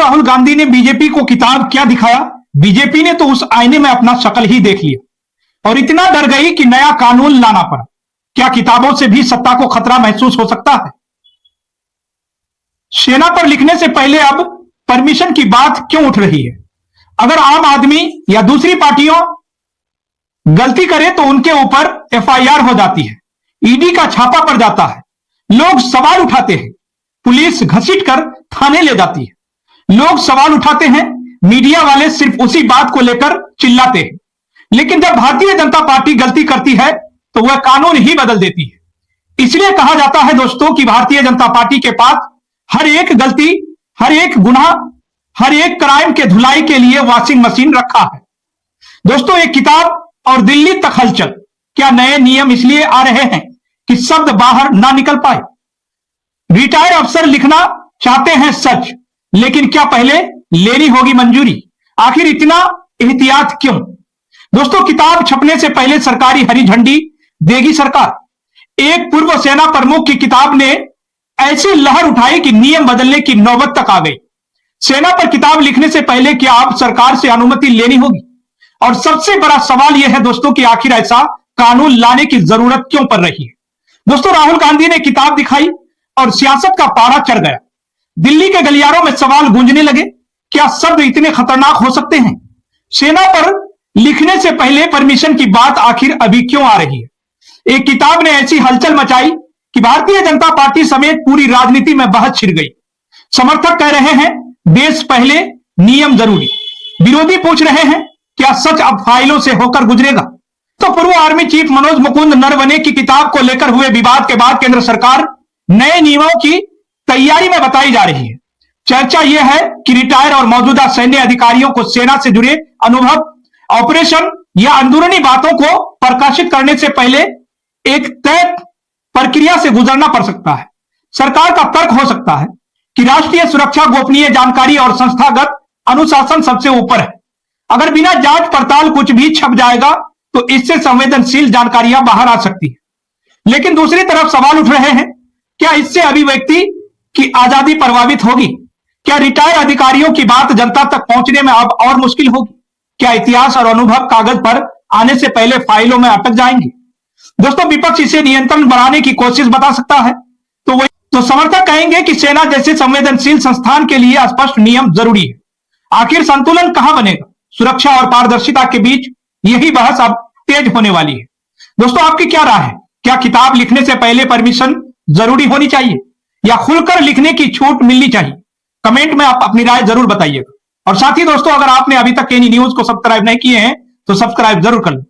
राहुल गांधी ने बीजेपी को किताब क्या दिखाया? बीजेपी ने तो उस आईने में अपना शक्ल ही देख लिया और इतना डर गई कि नया कानून लाना पड़ा। क्या किताबों से भी सत्ता को खतरा महसूस हो सकता है? सेना पर लिखने से पहले अब परमिशन की बात क्यों उठ रही है? अगर आम आदमी या दूसरी पार्टियों गलती करे तो उनके ऊपर एफआईआर हो जाती है, ईडी का छापा पड़ जाता है, लोग सवाल उठाते हैं, पुलिस घसीट कर थाने ले जाती है। लोग सवाल उठाते हैं, मीडिया वाले सिर्फ उसी बात को लेकर चिल्लाते हैं। लेकिन जब भारतीय जनता पार्टी गलती करती है तो वह कानून ही बदल देती है। इसलिए कहा जाता है दोस्तों कि भारतीय जनता पार्टी के पास हर एक गलती, हर एक गुनाह, हर एक क्राइम के धुलाई के लिए वॉशिंग मशीन रखा है। दोस्तों, एक किताब और दिल्ली तक हलचल। क्या नए नियम इसलिए आ रहे हैं कि शब्द बाहर ना निकल पाए? रिटायर अफसर लिखना चाहते हैं सच, लेकिन क्या पहले लेनी होगी मंजूरी? आखिर इतना एहतियात क्यों? दोस्तों, किताब छपने से पहले सरकारी हरी झंडी देगी सरकार। एक पूर्व सेना प्रमुख की किताब ने ऐसी लहर उठाई कि नियम बदलने की नौबत तक आ गई। सेना पर किताब लिखने से पहले क्या आप सरकार से अनुमति लेनी होगी? और सबसे बड़ा सवाल यह है दोस्तों कि आखिर ऐसा कानून लाने की जरूरत क्यों पड़ रही है? दोस्तों, राहुल गांधी ने किताब दिखाई और सियासत का पारा चढ़ गया। दिल्ली के गलियारों में सवाल गूंजने लगे, क्या शब्द इतने खतरनाक हो सकते हैं? सेना पर लिखने से पहले परमिशन की बात आखिर अभी क्यों आ रही है? एक किताब ने ऐसी हलचल मचाई कि भारतीय जनता पार्टी समेत पूरी राजनीति में बहस छिड़ गई। समर्थक कह रहे हैं देश पहले, नियम जरूरी। विरोधी पूछ रहे हैं क्या सच अब फाइलों से होकर गुजरेगा? तो पूर्व आर्मी चीफ मनोज मुकुंद नरवणे की किताब को लेकर हुए विवाद के बाद केंद्र सरकार नए नियमों की तैयारी में बताई जा रही है। चर्चा यह है कि रिटायर और मौजूदा सैन्य अधिकारियों को सेना से जुड़े अनुभव, ऑपरेशन या अंदरूनी बातों को प्रकाशित करने से पहले एक तय प्रक्रिया से गुजरना पड़ सकता है। सरकार का तर्क हो सकता है कि राष्ट्रीय सुरक्षा, गोपनीय जानकारी और संस्थागत अनुशासन सबसे ऊपर है। अगर बिना जांच पड़ताल कुछ भी छप जाएगा तो इससे संवेदनशील जानकारियां बाहर आ सकती है। लेकिन दूसरी तरफ सवाल उठ रहे हैं, क्या इससे अभिव्यक्ति की आजादी प्रभावित होगी? क्या रिटायर अधिकारियों की बात जनता तक पहुंचने में अब और मुश्किल होगी? क्या इतिहास और अनुभव कागज पर आने से पहले फाइलों में अटक जाएंगे? दोस्तों, विपक्ष इसे नियंत्रण बढ़ाने की कोशिश बता सकता है, तो समर्थक कहेंगे कि सेना जैसे संवेदनशील संस्थान के लिए स्पष्ट नियम जरूरी है। आखिर संतुलन कहां बनेगा? सुरक्षा और पारदर्शिता के बीच यही बहस अब तेज होने वाली है। दोस्तों, आपकी क्या राय है? क्या किताब लिखने से पहले परमिशन जरूरी होनी चाहिए या खुलकर लिखने की छूट मिलनी चाहिए? कमेंट में आप अपनी राय जरूर बताइएगा। और साथ ही दोस्तों, अगर आपने अभी तक केनी न्यूज को सब्सक्राइब नहीं किए हैं तो सब्सक्राइब जरूर कर लें।